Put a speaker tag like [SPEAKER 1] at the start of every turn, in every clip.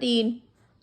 [SPEAKER 1] 3,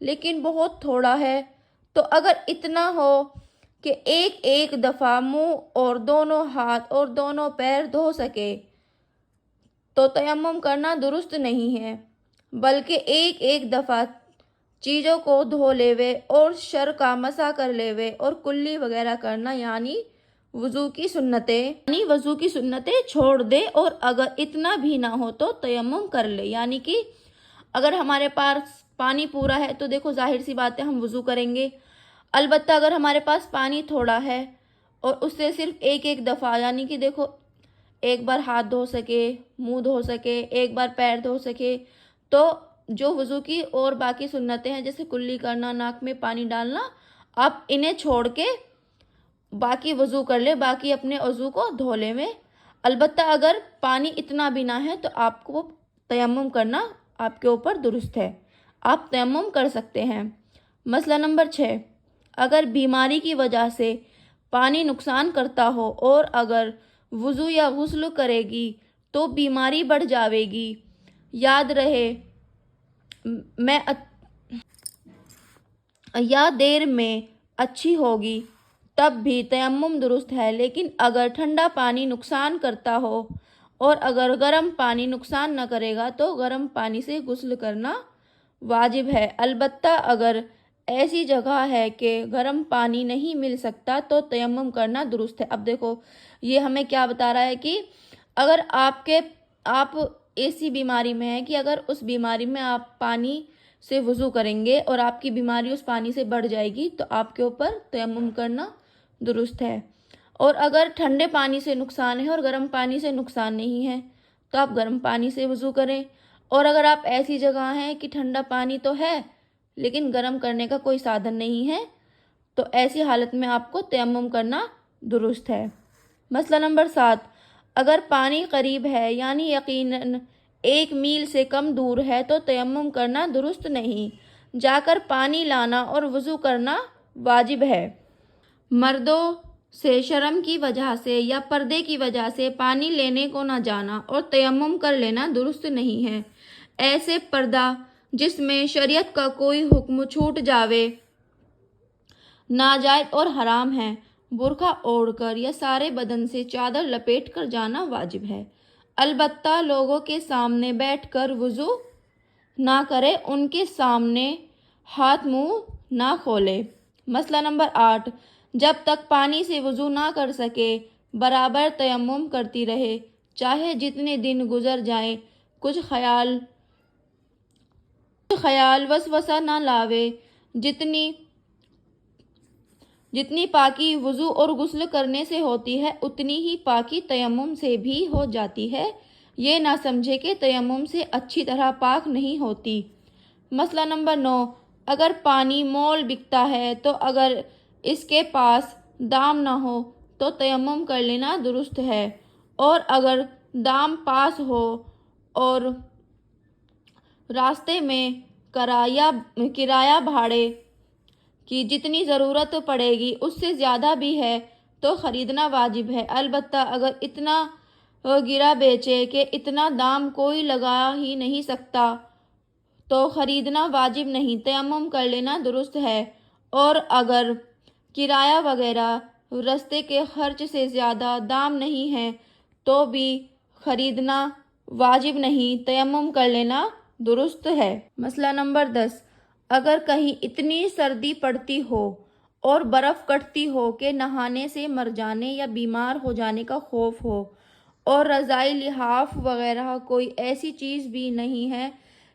[SPEAKER 1] لیکن بہت تھوڑا ہے، تو اگر اتنا ہو کہ ایک ایک دفعہ منہ اور دونوں ہاتھ اور دونوں پیر دھو سکے تو تیمم کرنا درست نہیں ہے، بلکہ ایک ایک دفعہ چیزوں کو دھو لیوے اور شر کا مسح کر لیوے اور کلی وغیرہ کرنا وضو کی سنتیں چھوڑ دے، اور اگر اتنا بھی نہ ہو تو تیمم کر لے۔ یعنی کہ اگر ہمارے پاس پانی پورا ہے تو دیکھو ظاہر سی بات ہے ہم وضو کریں گے، البتہ اگر ہمارے پاس پانی تھوڑا ہے اور اس سے صرف ایک ایک دفعہ، یعنی کہ دیکھو ایک بار ہاتھ دھو سکے، منہ دھو سکے، ایک بار پیر دھو سکے، تو جو وضو کی اور باقی سنتیں ہیں جیسے کلی کرنا، ناک میں پانی ڈالنا، آپ انہیں چھوڑ کے باقی وضو کر لے، باقی اپنے وضو کو دھو لے میں۔ البتہ اگر پانی اتنا بھی نہ ہے تو آپ کو تیمم کرنا آپ کے اوپر درست ہے، آپ تیمم کر سکتے ہیں۔ مسئلہ نمبر 6، اگر بیماری کی وجہ سے پانی نقصان کرتا ہو اور اگر وضو یا غسل کرے گی تو بیماری بڑھ جاوے گی، یاد رہے یا دیر میں اچھی ہوگی، تب بھی تیمم درست ہے۔ لیکن اگر ٹھنڈا پانی نقصان کرتا ہو اور اگر گرم پانی نقصان نہ کرے گا تو گرم پانی سے غسل کرنا واجب ہے۔ البتہ اگر ایسی جگہ ہے کہ گرم پانی نہیں مل سکتا تو تیمم کرنا درست ہے۔ اب دیکھو یہ ہمیں کیا بتا رہا ہے کہ اگر آپ ایسی بیماری میں ہیں کہ اگر اس بیماری میں آپ پانی سے وضو کریں گے اور آپ کی بیماری اس پانی سے بڑھ جائے گی تو آپ کے اوپر تیمم کرنا درست ہے۔ اور اگر ٹھنڈے پانی سے نقصان ہے اور گرم پانی سے نقصان نہیں ہے تو آپ گرم پانی سے وضو کریں، اور اگر آپ ایسی جگہ ہیں کہ ٹھنڈا پانی تو ہے لیکن گرم کرنے کا کوئی سادھن نہیں ہے تو ایسی حالت میں آپ کو تیمم کرنا درست ہے۔ مسئلہ نمبر 7، اگر پانی قریب ہے یعنی یقیناً 1 میل سے کم دور ہے تو تیمم کرنا درست نہیں، جا کر پانی لانا اور وضو کرنا واجب ہے۔ مردوں سے شرم کی وجہ سے یا پردے کی وجہ سے پانی لینے کو نہ جانا اور تیمم کر لینا درست نہیں ہے۔ ایسے پردہ جس میں شریعت کا کوئی حکم چھوٹ جاوے ناجائز اور حرام ہے، برقع اوڑھ کر یا سارے بدن سے چادر لپیٹ کر جانا واجب ہے۔ البتہ لوگوں کے سامنے بیٹھ کر وضو نہ کرے، ان کے سامنے ہاتھ منہ نہ کھولے۔ مسئلہ نمبر 8، جب تک پانی سے وضو نہ کر سکے برابر تیمم کرتی رہے، چاہے جتنے دن گزر جائیں، کچھ خیال وسوسہ نہ لاوے۔ جتنی پاکی وضو اور غسل کرنے سے ہوتی ہے اتنی ہی پاکی تیمم سے بھی ہو جاتی ہے، یہ نہ سمجھے کہ تیمم سے اچھی طرح پاک نہیں ہوتی۔ مسئلہ نمبر 9، اگر پانی مول بکتا ہے تو اگر اس کے پاس دام نہ ہو تو تیمم کر لینا درست ہے، اور اگر دام پاس ہو اور راستے میں کرایہ بھاڑے کی جتنی ضرورت پڑے گی اس سے زیادہ بھی ہے تو خریدنا واجب ہے۔ البتہ اگر اتنا گرا بیچے کہ اتنا دام کوئی لگا ہی نہیں سکتا تو خریدنا واجب نہیں، تیمم کر لینا درست ہے، اور اگر کرایہ وغیرہ راستے کے خرچ سے زیادہ دام نہیں ہے تو بھی خریدنا واجب نہیں، تیمم کر لینا درست ہے۔ مسئلہ نمبر 10، اگر کہیں اتنی سردی پڑتی ہو اور برف کٹتی ہو کہ نہانے سے مر جانے یا بیمار ہو جانے کا خوف ہو اور رضاعی لحاف وغیرہ کوئی ایسی چیز بھی نہیں ہے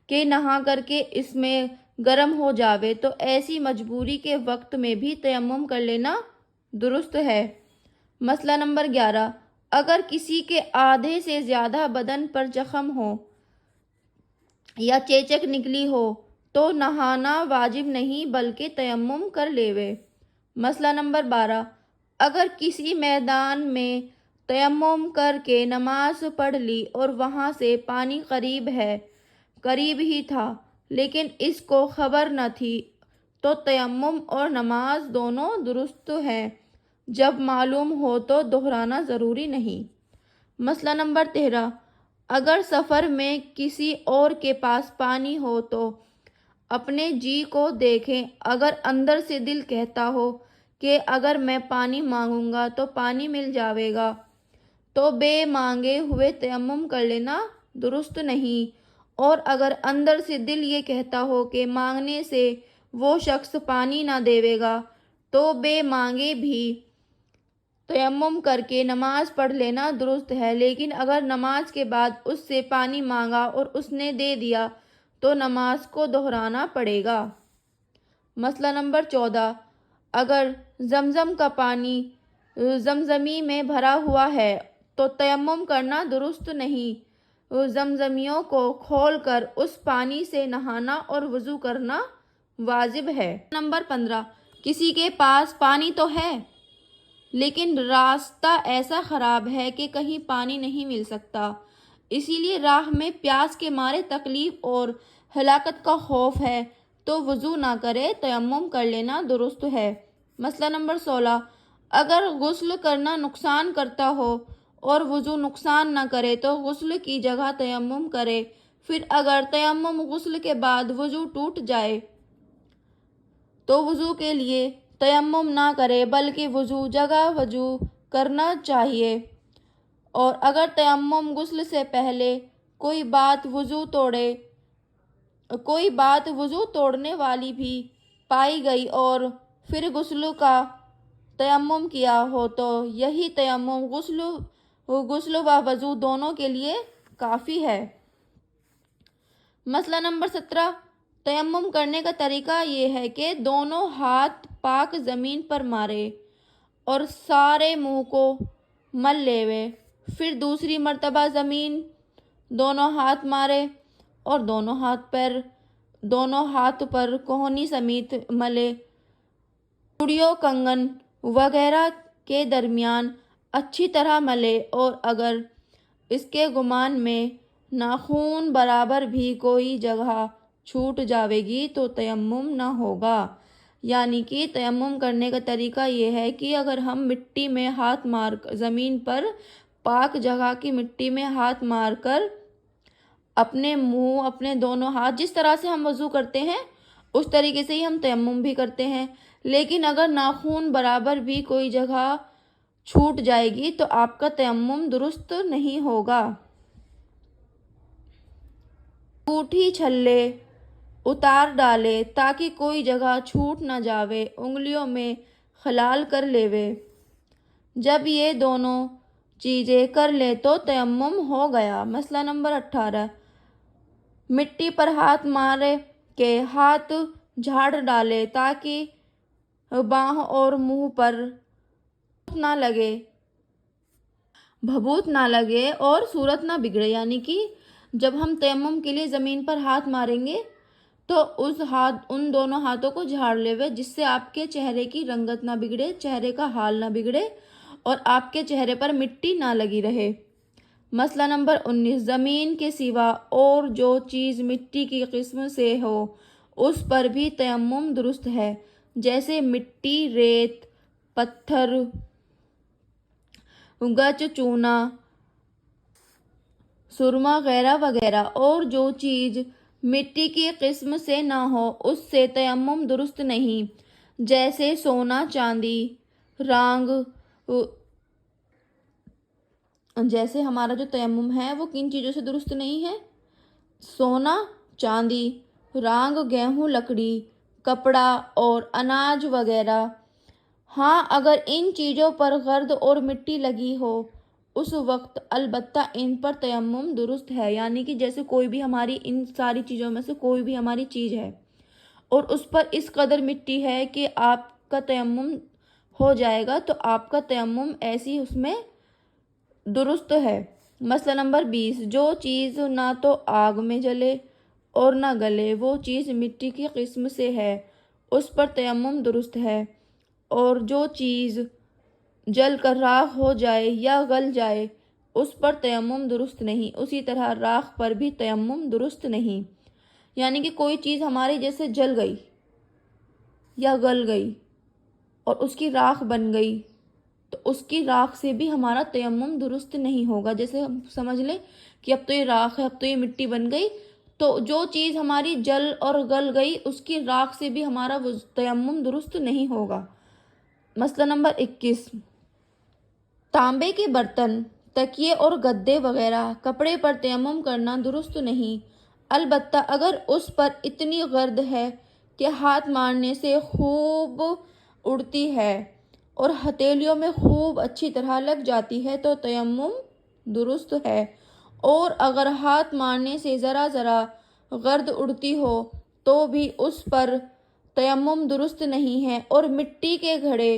[SPEAKER 1] کہ نہا کر کے اس میں گرم ہو جاوے، تو ایسی مجبوری کے وقت میں بھی تیمم کر لینا درست ہے۔ مسئلہ نمبر 11، اگر کسی کے آدھے سے زیادہ بدن پر زخم ہو یا چیچک نکلی ہو تو نہانا واجب نہیں بلکہ تیمم کر لیوے۔ مسئلہ نمبر 12، اگر کسی میدان میں تیمم کر کے نماز پڑھ لی اور وہاں سے پانی قریب ہی تھا لیکن اس کو خبر نہ تھی تو تیمم اور نماز دونوں درست ہیں، جب معلوم ہو تو دہرانا ضروری نہیں۔ مسئلہ نمبر 13، اگر سفر میں کسی اور کے پاس پانی ہو تو اپنے جی کو دیکھیں، اگر اندر سے دل کہتا ہو کہ اگر میں پانی مانگوں گا تو پانی مل جاوے گا، تو بے مانگے ہوئے تیمم کر لینا درست نہیں، اور اگر اندر سے دل یہ کہتا ہو کہ مانگنے سے وہ شخص پانی نہ دیوے گا، تو بے مانگے بھی تیمم کر کے نماز پڑھ لینا درست ہے۔ لیکن اگر نماز کے بعد اس سے پانی مانگا اور اس نے دے دیا تو نماز کو دہرانا پڑے گا۔ مسئلہ نمبر 14، اگر زمزم کا پانی زمزمی میں بھرا ہوا ہے تو تیمم کرنا درست نہیں، زمزمیوں کو کھول کر اس پانی سے نہانا اور وضو کرنا واجب ہے۔ نمبر 15، کسی کے پاس پانی تو ہے لیکن راستہ ایسا خراب ہے کہ کہیں پانی نہیں مل سکتا، اسی لیے راہ میں پیاس کے مارے تکلیف اور ہلاکت کا خوف ہے تو وضو نہ کرے، تیمم کر لینا درست ہے۔ مسئلہ نمبر 16، اگر غسل کرنا نقصان کرتا ہو اور وضو نقصان نہ کرے تو غسل کی جگہ تیمم کرے، پھر اگر تیمم غسل کے بعد وضو ٹوٹ جائے تو وضو کے لیے تیمم نہ کرے بلکہ وضو جگہ وضو کرنا چاہیے، اور اگر تیمم غسل سے پہلے کوئی بات وضو توڑنے والی بھی پائی گئی اور پھر غسل کا تیمم کیا ہو تو یہی تیمم غسل و وضو دونوں کے لیے کافی ہے۔ مسئلہ نمبر 17، تیمم کرنے کا طریقہ یہ ہے کہ دونوں ہاتھ پاک زمین پر مارے اور سارے منہ کو مل لیوے، پھر دوسری مرتبہ زمین دونوں ہاتھ مارے اور دونوں ہاتھ پر کوہنی سمیت ملے، چوڑیوں، کنگن وغیرہ کے درمیان اچھی طرح ملے، اور اگر اس کے گمان میں ناخن برابر بھی کوئی جگہ چھوٹ جاوے گی تو تیمم نہ ہوگا۔ یعنی کہ تیمم کرنے کا طریقہ یہ ہے کہ اگر ہم مٹی میں ہاتھ مار کر زمین پر پاک جگہ کی مٹی میں ہاتھ مار کر اپنے منہ، اپنے دونوں ہاتھ، جس طرح سے ہم وضو کرتے ہیں اس طریقے سے ہی ہم تیمم بھی کرتے ہیں، لیکن اگر ناخن برابر بھی کوئی جگہ چھوٹ جائے گی تو آپ کا تیمم درست نہیں ہوگا۔ انگوٹھی چھلے اتار ڈالے تاکہ کوئی جگہ چھوٹ نہ جاوے، انگلیوں میں خلال کر لیوے، جب یہ دونوں چیزیں کر لے تو تیمم ہو گیا۔ مسئلہ نمبر 18، مٹی پر ہاتھ مار کے ہاتھ جھاڑ ڈالے تاکہ باہ اور منہ پر بھبوت نہ لگے اور صورت نہ بگڑے۔ یعنی کہ جب ہم تیمم کے لیے زمین پر ہاتھ ماریں گے تو ان دونوں ہاتھوں کو جھاڑ لیوے، جس سے آپ کے چہرے کی رنگت نہ بگڑے، چہرے کا حال نہ بگڑے اور آپ کے چہرے پر مٹی نہ لگی رہے۔ مسئلہ نمبر 19، زمین کے سوا اور جو چیز مٹی کی قسم سے ہو اس پر بھی تیمم درست ہے، جیسے مٹی، ریت، پتھر، گچ، چونا، سرما وغیرہ، اور جو چیز مٹی کی قسم سے نہ ہو اس سے تیمم درست نہیں، جیسے سونا، چاندی، رانگ۔ جیسے ہمارا جو تیمم ہے وہ کن چیزوں سے درست نہیں ہے؟ سونا، چاندی، رانگ، گیہوں، لکڑی، کپڑا اور اناج وغیرہ۔ ہاں، اگر ان چیزوں پر گرد اور مٹی لگی ہو اس وقت البتہ ان پر تیمم درست ہے۔ یعنی کہ جیسے کوئی بھی ہماری ان ساری چیزوں میں سے کوئی بھی ہماری چیز ہے اور اس پر اس قدر مٹی ہے کہ آپ کا تیمم ہو جائے گا تو آپ کا تیمم ایسی اس میں درست ہے۔ مسئلہ نمبر 20، جو چیز نہ تو آگ میں جلے اور نہ گلے، وہ چیز مٹی کی قسم سے ہے، اس پر تیمم درست ہے، اور جو چیز جل کر راکھ ہو جائے یا گل جائے اس پر تیمم درست نہیں، اسی طرح راکھ پر بھی تیمم درست نہیں۔ یعنی کہ کوئی چیز ہماری جیسے جل گئی یا گل گئی اور اس کی راکھ بن گئی تو اس کی راکھ سے بھی ہمارا تیمم درست نہیں ہوگا۔ جیسے ہم سمجھ لیں کہ اب تو یہ راکھ ہے، اب تو یہ مٹی بن گئی تو جو چیز ہماری جل اور گل گئی اس کی راکھ سے بھی ہمارا تیمم درست نہیں ہوگا۔ مسئلہ نمبر 21، تانبے کے برتن، تکیے اور گدے وغیرہ کپڑے پر تیمم کرنا درست نہیں، البتہ اگر اس پر اتنی گرد ہے کہ ہاتھ مارنے سے خوب اڑتی ہے اور ہتھیلیوں میں خوب اچھی طرح لگ جاتی ہے تو تیمم درست ہے، اور اگر ہاتھ مارنے سے ذرا ذرا گرد اڑتی ہو تو بھی اس پر تیمم درست نہیں ہے، اور مٹی کے گھڑے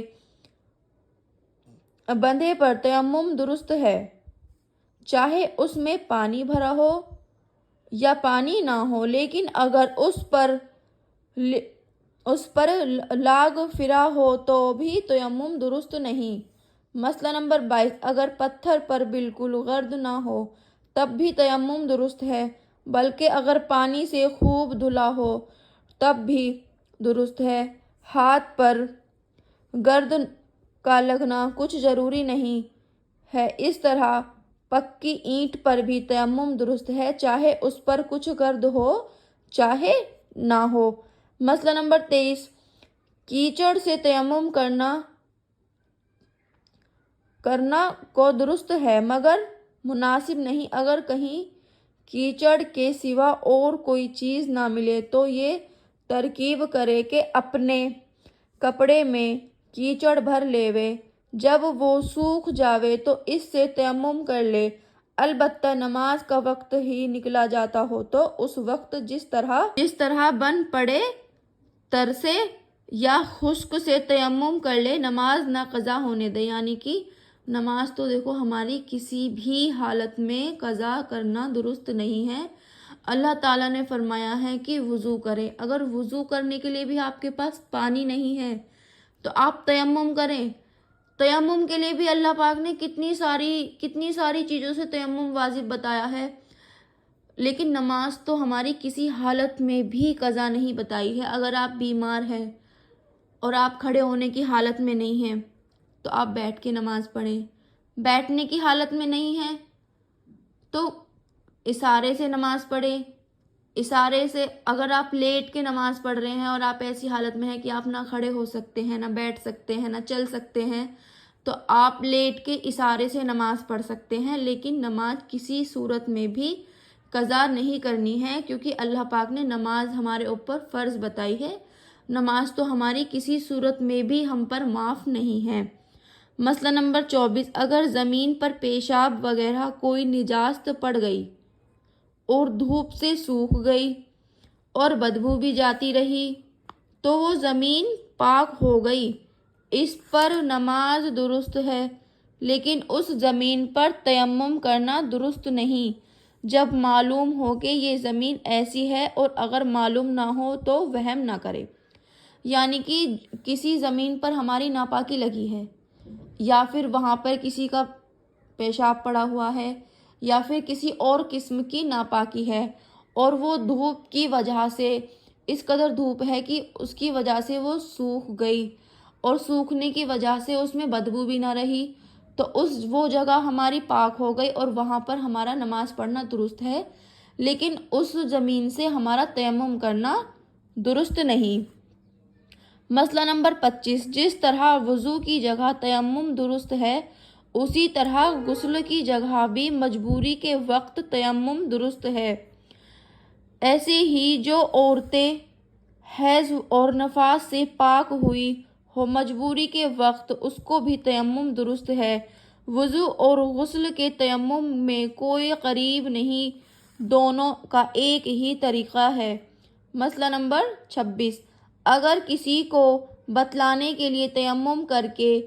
[SPEAKER 1] بندھے پر تیمم درست ہے، چاہے اس میں پانی بھرا ہو یا پانی نہ ہو، لیکن اگر اس پر لاگ فرا ہو تو بھی تیمم درست نہیں۔ مسئلہ نمبر 22، اگر پتھر پر بالکل گرد نہ ہو تب بھی تیمم درست ہے، بلکہ اگر پانی سے خوب دھلا ہو تب بھی درست ہے۔ ہاتھ پر گرد کا لگنا کچھ ضروری نہیں ہے، اس طرح پکی اینٹ پر بھی تیمم درست ہے، چاہے اس پر کچھ گرد ہو چاہے نہ ہو۔ مسئلہ نمبر 23، کیچڑ سے تیمم کرنا کو درست ہے مگر مناسب نہیں۔ اگر کہیں کیچڑ کے سوا اور کوئی چیز نہ ملے تو یہ ترکیب کرے کہ اپنے کپڑے میں کیچڑ بھر لیوے، جب وہ سوکھ جاوے تو اس سے تیمم کر لے، البتہ نماز کا وقت ہی نکلا جاتا ہو تو اس وقت جس طرح بن پڑے ترسے یا خشک سے تیمم کر لے، نماز نہ قضا ہونے دے۔ یعنی کہ نماز تو دیکھو ہماری کسی بھی حالت میں قضا کرنا درست نہیں ہے۔ اللہ تعالیٰ نے فرمایا ہے کہ وضو کرے، اگر وضو کرنے کے لیے بھی آپ کے پاس پانی نہیں ہے تو آپ تیمم کریں۔ تیمم کے لیے بھی اللہ پاک نے کتنی ساری چیزوں سے تیمم واجب بتایا ہے، لیکن نماز تو ہماری کسی حالت میں بھی قضا نہیں بتائی ہے۔ اگر آپ بیمار ہیں اور آپ کھڑے ہونے کی حالت میں نہیں ہیں تو آپ بیٹھ کے نماز پڑھیں، بیٹھنے کی حالت میں نہیں ہیں تو اشارے سے نماز پڑھیں، اشارے سے اگر آپ لیٹ کے نماز پڑھ رہے ہیں اور آپ ایسی حالت میں ہیں کہ آپ نہ کھڑے ہو سکتے ہیں، نہ بیٹھ سکتے ہیں، نہ چل سکتے ہیں تو آپ لیٹ کے اشارے سے نماز پڑھ سکتے ہیں، لیکن نماز کسی صورت میں بھی قضا نہیں کرنی ہے، کیونکہ اللہ پاک نے نماز ہمارے اوپر فرض بتائی ہے۔ نماز تو ہماری کسی صورت میں بھی ہم پر معاف نہیں ہے۔ مسئلہ نمبر 24، اگر زمین پر پیشاب وغیرہ کوئی نجاست پڑ گئی اور دھوپ سے سوکھ گئی اور بدبو بھی جاتی رہی تو وہ زمین پاک ہو گئی، اس پر نماز درست ہے، لیکن اس زمین پر تیمم کرنا درست نہیں جب معلوم ہو کہ یہ زمین ایسی ہے، اور اگر معلوم نہ ہو تو وہم نہ کرے۔ یعنی کہ کسی زمین پر ہماری ناپاکی لگی ہے، یا پھر وہاں پر کسی کا پیشاب پڑا ہوا ہے، یا پھر کسی اور قسم کی ناپاکی ہے، اور وہ دھوپ کی وجہ سے اس قدر دھوپ ہے کہ اس کی وجہ سے وہ سوکھ گئی، اور سوکھنے کی وجہ سے اس میں بدبو بھی نہ رہی، تو وہ جگہ ہماری پاک ہو گئی اور وہاں پر ہمارا نماز پڑھنا درست ہے، لیکن اس زمین سے ہمارا تیمم کرنا درست نہیں۔ مسئلہ نمبر 25، جس طرح وضو کی جگہ تیمم درست ہے اسی طرح غسل کی جگہ بھی مجبوری کے وقت تیمم درست ہے۔ ایسے ہی جو عورتیں حیض اور نفاس سے پاک ہوئی ہو مجبوری کے وقت اس کو بھی تیمم درست ہے۔ وضو اور غسل کے تیمم میں کوئی قریب نہیں، دونوں کا ایک ہی طریقہ ہے۔ مسئلہ نمبر 26، اگر کسی کو بتلانے کے لیے تیمم کر کے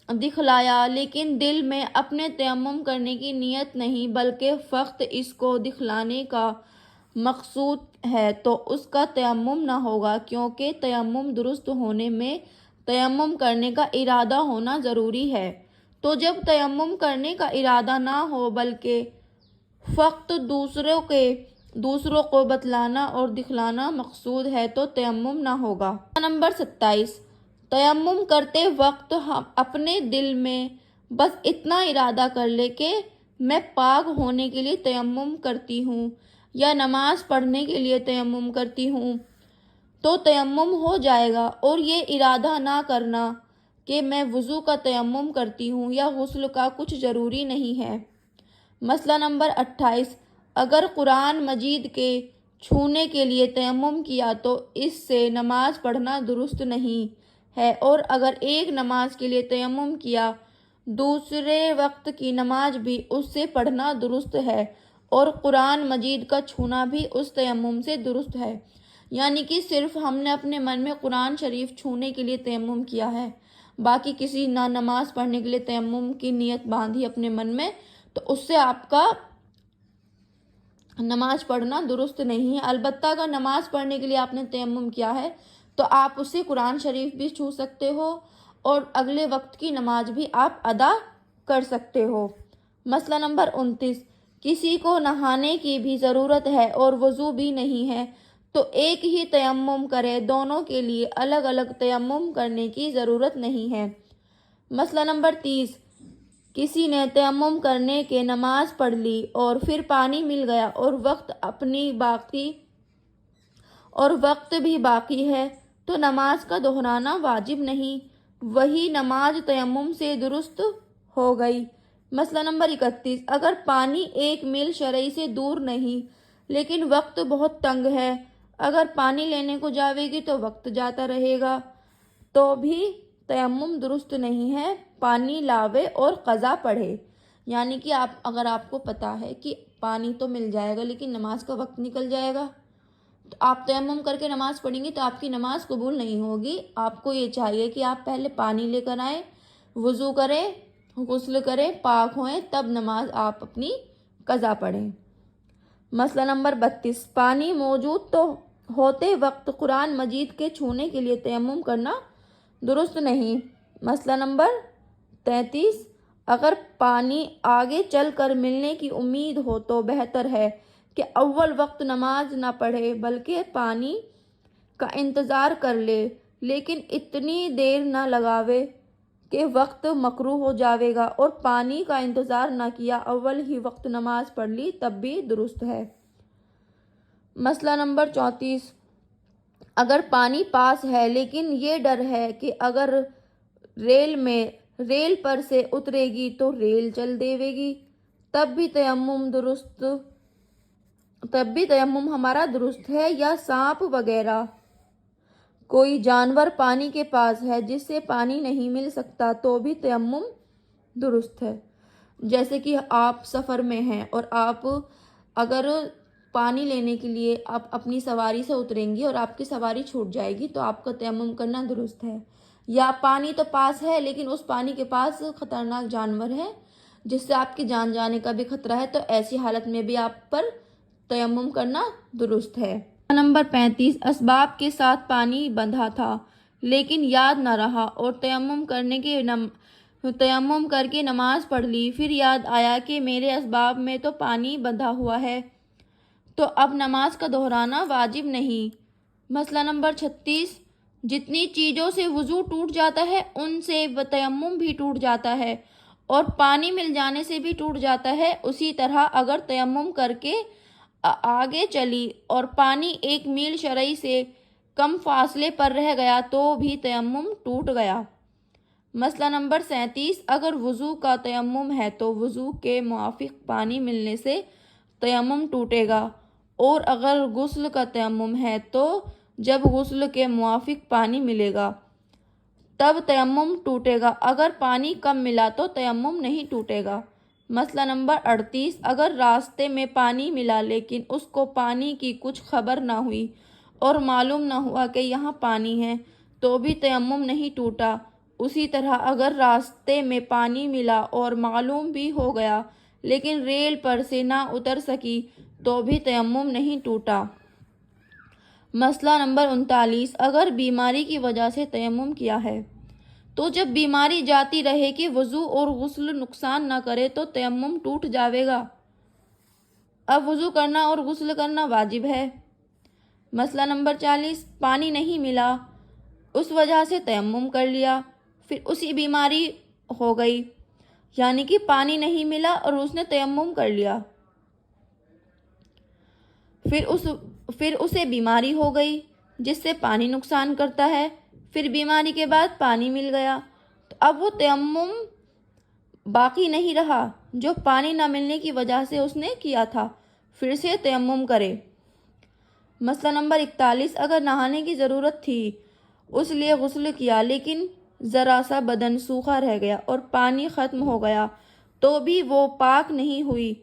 [SPEAKER 1] دکھلایا لیکن دل میں اپنے تیمم کرنے کی نیت نہیں بلکہ فقط اس کو دکھلانے کا مقصود ہے تو اس کا تیمم نہ ہوگا، کیونکہ تیمم درست ہونے میں تیمم کرنے کا ارادہ ہونا ضروری ہے۔ تو جب تیمم کرنے کا ارادہ نہ ہو بلکہ فقط دوسروں کو بتلانا اور دکھلانا مقصود ہے تو تیمم نہ ہوگا۔ نمبر 27، تیمم کرتے وقت ہم اپنے دل میں بس اتنا ارادہ کر لے کہ میں پاک ہونے کے لیے تیمم کرتی ہوں، یا نماز پڑھنے کے لیے تیمم کرتی ہوں تو تیمم ہو جائے گا، اور یہ ارادہ نہ کرنا کہ میں وضو کا تیمم کرتی ہوں یا غسل کا کچھ ضروری نہیں ہے۔ مسئلہ نمبر 28، اگر قرآن مجید کے چھونے کے لیے تیمم کیا تو اس سے نماز پڑھنا درست نہیں ہے، اور اگر ایک نماز کے لیے تیمم کیا دوسرے وقت کی نماز بھی اس سے پڑھنا درست ہے، اور قرآن مجید کا چھونا بھی اس تیمم سے درست ہے۔ یعنی کہ صرف ہم نے اپنے من میں قرآن شریف چھونے کے لیے تیمم کیا ہے، باقی کسی نہ نماز پڑھنے کے لیے تیمم کی نیت باندھی اپنے من میں، تو اس سے آپ کا نماز پڑھنا درست نہیں ہے۔ البتہ اگر نماز پڑھنے کے لیے آپ نے تیمم کیا ہے تو آپ اس سے قرآن شریف بھی چھو سکتے ہو اور اگلے وقت کی نماز بھی آپ ادا کر سکتے ہو۔ مسئلہ نمبر 29، کسی کو نہانے کی بھی ضرورت ہے اور وضو بھی نہیں ہے تو ایک ہی تیمم کرے، دونوں کے لیے الگ الگ تیمم کرنے کی ضرورت نہیں ہے۔ مسئلہ نمبر 30، کسی نے تیمم کرنے کے نماز پڑھ لی اور پھر پانی مل گیا اور وقت بھی باقی ہے تو نماز کا دہرانا واجب نہیں، وہی نماز تیمم سے درست ہو گئی۔ مسئلہ نمبر 31، اگر پانی 1 میل شرعی سے دور نہیں لیکن وقت بہت تنگ ہے، اگر پانی لینے کو جاوے گی تو وقت جاتا رہے گا تو بھی تیمم درست نہیں ہے، پانی لاوے اور قضا پڑھے۔ یعنی کہ اگر آپ کو پتہ ہے کہ پانی تو مل جائے گا لیکن نماز کا وقت نکل جائے گا تو آپ تیمم کر کے نماز پڑھیں گی تو آپ کی نماز قبول نہیں ہوگی۔ آپ کو یہ چاہیے کہ آپ پہلے پانی لے کر آئیں، وضو کریں، غسل کریں، پاک ہوئیں، تب نماز آپ اپنی قضا پڑھیں۔ مسئلہ نمبر 32، پانی موجود تو ہوتے وقت قرآن مجید کے چھونے کے لیے تیمم کرنا درست نہیں۔ مسئلہ نمبر 33، اگر پانی آگے چل کر ملنے کی امید ہو تو بہتر ہے کہ اول وقت نماز نہ پڑھے بلکہ پانی کا انتظار کر لے، لیکن اتنی دیر نہ لگاوے کہ وقت مکروہ ہو جاوے گا، اور پانی کا انتظار نہ کیا اول ہی وقت نماز پڑھ لی تب بھی درست ہے۔ مسئلہ نمبر 34، اگر پانی پاس ہے لیکن یہ ڈر ہے کہ اگر ریل پر سے اترے گی تو ریل چل دیوے گی، تب بھی تیمم ہمارا درست ہے۔ یا سانپ وغیرہ کوئی جانور پانی کے پاس ہے جس سے پانی نہیں مل سکتا تو بھی تیمم درست ہے۔ جیسے کہ آپ سفر میں ہیں اور آپ اگر پانی لینے کے لیے آپ اپنی سواری سے اتریں گی اور آپ کی سواری چھوٹ جائے گی تو آپ کا تیمم کرنا درست ہے۔ یا پانی تو پاس ہے لیکن اس پانی کے پاس خطرناک جانور ہے جس سے آپ کی جان جانے کا بھی خطرہ ہے، تو ایسی حالت میں بھی آپ پر تیمم کرنا درست ہے۔ نمبر 35، اسباب کے ساتھ پانی بندھا تھا لیکن یاد نہ رہا اور تیمم کر کے نماز پڑھ لی، پھر یاد آیا کہ میرے اسباب میں تو پانی بندھا ہوا ہے تو اب نماز کا دہرانا واجب نہیں۔ مسئلہ نمبر 36، جتنی چیزوں سے وضو ٹوٹ جاتا ہے ان سے تیمم بھی ٹوٹ جاتا ہے اور پانی مل جانے سے بھی ٹوٹ جاتا ہے، اسی طرح اگر تیمم کر کے آگے چلی اور پانی 1 میل شرعی سے کم فاصلے پر رہ گیا تو بھی تیمم ٹوٹ گیا۔ مسئلہ نمبر 37، اگر وضو کا تیمم ہے تو وضو کے موافق پانی ملنے سے تیمم ٹوٹے گا، اور اگر غسل کا تیمم ہے تو جب غسل کے موافق پانی ملے گا تب تیمم ٹوٹے گا، اگر پانی کم ملا تو تیمم نہیں ٹوٹے گا۔ مسئلہ نمبر 38، اگر راستے میں پانی ملا لیکن اس کو پانی کی کچھ خبر نہ ہوئی اور معلوم نہ ہوا کہ یہاں پانی ہے تو بھی تیمم نہیں ٹوٹا۔ اسی طرح اگر راستے میں پانی ملا اور معلوم بھی ہو گیا لیکن ریل پر سے نہ اتر سکی تو بھی تیمم نہیں ٹوٹا۔ مسئلہ نمبر 39، اگر بیماری کی وجہ سے تیمم کیا ہے تو جب بیماری جاتی رہے کہ وضو اور غسل نقصان نہ کرے تو تیمم ٹوٹ جاوے گا، اب وضو کرنا اور غسل کرنا واجب ہے۔ مسئلہ نمبر 40، پانی نہیں ملا اس وجہ سے تیمم کر لیا، پھر اسی بیماری ہو گئی، یعنی کہ پانی نہیں ملا اور اس نے تیمم کر لیا۔ پھر اسے بیماری ہو گئی جس سے پانی نقصان کرتا ہے، پھر بیماری کے بعد پانی مل گیا، تو اب وہ تیمم باقی نہیں رہا جو پانی نہ ملنے کی وجہ سے اس نے کیا تھا، پھر سے تیمم کرے۔ مسئلہ نمبر 41، اگر نہانے کی ضرورت تھی اس لیے غسل کیا لیکن ذرا سا بدن سوکھا رہ گیا اور پانی ختم ہو گیا تو بھی وہ پاک نہیں ہوئی،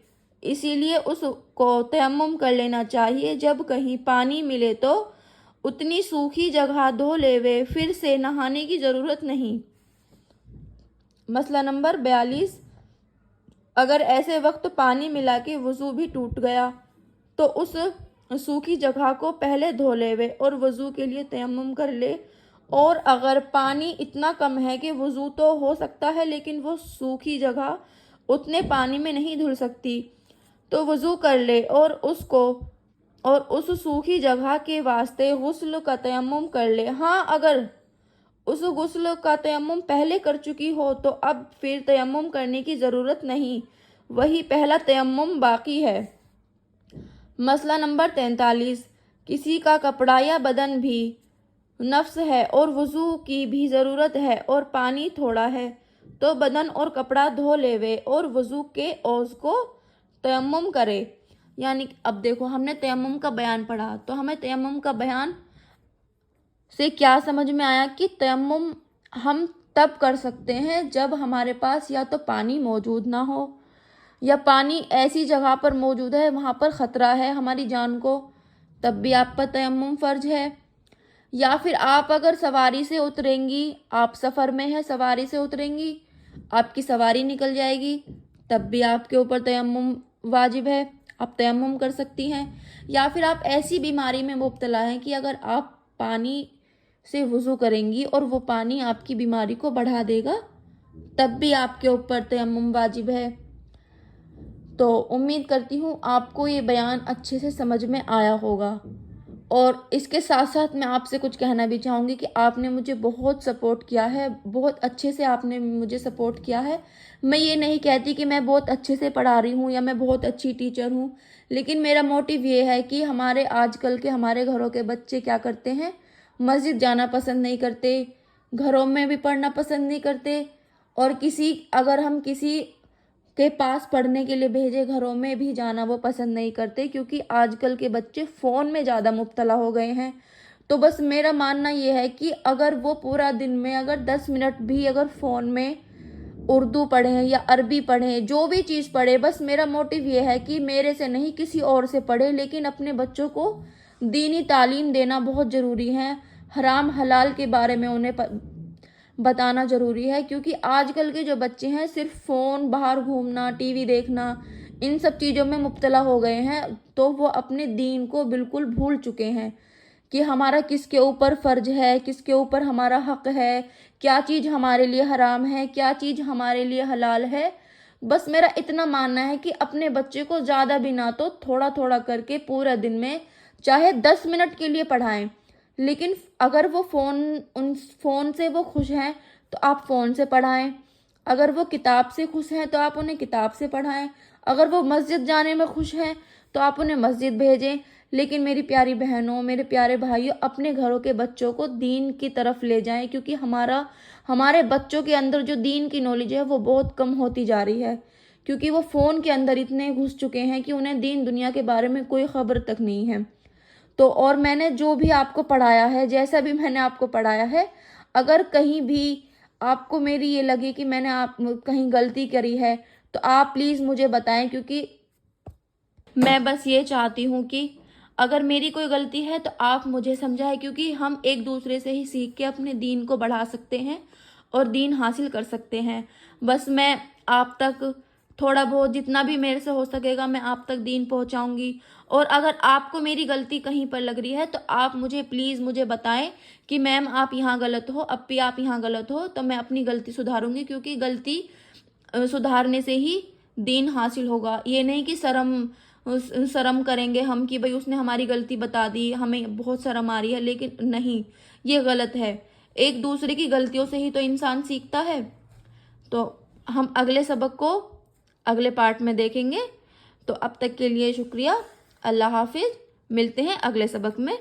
[SPEAKER 1] اسی لیے اس کو تیمم کر لینا چاہیے۔ جب کہیں پانی ملے تو اتنی سوکھی جگہ دھو لیوے، پھر سے نہانے کی ضرورت نہیں۔ مسئلہ نمبر 42، اگر ایسے وقت پانی ملا کہ وضو بھی ٹوٹ گیا تو اس سوکھی جگہ کو پہلے دھو لیوے اور وضو کے لیے تیمم کر لے، اور اگر پانی اتنا کم ہے کہ وضو تو ہو سکتا ہے لیکن وہ سوکھی جگہ اتنے پانی میں نہیں دھل سکتی تو وضو کر لے اور اس سوکھی جگہ کے واسطے غسل کا تیمم کر لے۔ ہاں، اگر اس غسل کا تیمم پہلے کر چکی ہو تو اب پھر تیمم کرنے کی ضرورت نہیں، وہی پہلا تیمم باقی ہے۔ مسئلہ نمبر 43، کسی کا کپڑا یا بدن بھی نفس ہے اور وضو کی بھی ضرورت ہے اور پانی تھوڑا ہے تو بدن اور کپڑا دھو لیوے اور وضو کے عوض کو تیمم کرے۔ یعنی اب دیکھو، ہم نے تیمم کا بیان پڑھا تو ہمیں تیمم کا بیان سے کیا سمجھ میں آیا کہ تیمم ہم تب کر سکتے ہیں جب ہمارے پاس یا تو پانی موجود نہ ہو، یا پانی ایسی جگہ پر موجود ہے وہاں پر خطرہ ہے ہماری جان کو، تب بھی آپ پر تیمم فرض ہے۔ یا پھر آپ اگر سواری سے اتریں گی، آپ سفر میں ہیں، سواری سے اتریں گی، آپ کی سواری نکل جائے گی، تب بھی آپ کے اوپر تیمم واجب ہے، آپ تیمم کر سکتی ہیں۔ یا پھر آپ ایسی بیماری میں مبتلا ہیں کہ اگر آپ پانی سے وضو کریں گی اور وہ پانی آپ کی بیماری کو بڑھا دے گا، تب بھی آپ کے اوپر تیمم واجب ہے۔ تو امید کرتی ہوں آپ کو یہ بیان اچھے سے سمجھ میں آیا ہوگا، اور اس کے ساتھ ساتھ میں آپ سے کچھ کہنا بھی چاہوں گی کہ آپ نے مجھے بہت سپورٹ کیا ہے، بہت اچھے سے آپ نے مجھے سپورٹ کیا ہے۔ میں یہ نہیں کہتی کہ میں بہت اچھے سے پڑھا رہی ہوں یا میں بہت اچھی ٹیچر ہوں، لیکن میرا موٹیو یہ ہے کہ آج کل کے ہمارے گھروں کے بچے کیا کرتے ہیں، مسجد جانا پسند نہیں کرتے، گھروں میں بھی پڑھنا پسند نہیں کرتے، اور اگر ہم کسی کے پاس پڑھنے کے لیے بھیجے گھروں میں بھی جانا وہ پسند نہیں کرتے، کیونکہ آج کل کے بچے فون میں زیادہ مبتلا ہو گئے ہیں۔ تو بس میرا ماننا یہ ہے کہ اگر وہ پورا دن میں اگر 10 منٹ بھی اگر فون میں اردو پڑھیں یا عربی پڑھیں، جو بھی چیز پڑھے، بس میرا موٹیو یہ ہے کہ میرے سے نہیں کسی اور سے پڑھے، لیکن اپنے بچوں کو دینی تعلیم دینا بہت ضروری ہے، حرام حلال کے بارے میں انہیں بتانا ضروری ہے، کیونکہ آج کل کے جو بچے ہیں صرف فون، باہر گھومنا، ٹی وی دیکھنا، ان سب چیزوں میں مبتلا ہو گئے ہیں، تو وہ اپنے دین کو بالکل بھول چکے ہیں کہ ہمارا کس کے اوپر فرض ہے، کس کے اوپر ہمارا حق ہے، کیا چیز ہمارے لیے حرام ہے، کیا چیز ہمارے لیے حلال ہے۔ بس میرا اتنا ماننا ہے کہ اپنے بچے کو زیادہ بھی نہ تو تھوڑا تھوڑا کر کے پورا دن میں چاہے 10 منٹ کے لیے پڑھائیں، لیکن اگر وہ فون سے وہ خوش ہیں تو آپ فون سے پڑھائیں، اگر وہ کتاب سے خوش ہیں تو آپ انہیں کتاب سے پڑھائیں، اگر وہ مسجد جانے میں خوش ہیں تو آپ انہیں مسجد بھیجیں۔ لیکن میری پیاری بہنوں، میرے پیارے بھائیوں، اپنے گھروں کے بچوں کو دین کی طرف لے جائیں، کیونکہ ہمارے بچوں کے اندر جو دین کی نالج ہے وہ بہت کم ہوتی جا رہی ہے، کیونکہ وہ فون کے اندر اتنے گھس چکے ہیں کہ انہیں دین دنیا کے بارے میں کوئی خبر تک نہیں ہے۔ تو اور میں نے جو بھی آپ کو پڑھایا ہے، جیسا بھی میں نے آپ کو پڑھایا ہے، اگر کہیں بھی آپ کو میری یہ لگے کہ میں نے کہیں غلطی کری ہے تو آپ پلیز مجھے بتائیں، کیونکہ میں بس یہ چاہتی ہوں کہ اگر میری کوئی غلطی ہے تو آپ مجھے سمجھائیں، کیونکہ ہم ایک دوسرے سے ہی سیکھ کے اپنے دین کو بڑھا سکتے ہیں اور دین حاصل کر سکتے ہیں۔ بس میں آپ تک تھوڑا بہت جتنا بھی میرے سے ہو سکے گا میں آپ تک دین پہنچاؤں گی، اور اگر آپ کو میری غلطی کہیں پر لگ رہی ہے تو آپ پلیز مجھے بتائیں کہ میم آپ یہاں غلط ہو، اپی آپ یہاں غلط ہو، تو میں اپنی غلطی سدھاروں گی، کیونکہ غلطی سدھارنے سے ہی دین حاصل ہوگا۔ یہ نہیں کہ شرم کریں گے ہم کہ بھئی اس نے ہماری غلطی بتا دی، ہمیں بہت شرم آ رہی ہے، لیکن نہیں، یہ غلط ہے۔ ایک دوسرے کی غلطیوں سے ہی تو انسان سیکھتا ہے۔ تو ہم اگلے سبق کو اگلے پارٹ میں دیکھیں گے، تو اب تک کے لیے شکریہ، اللہ حافظ، ملتے ہیں اگلے سبق میں.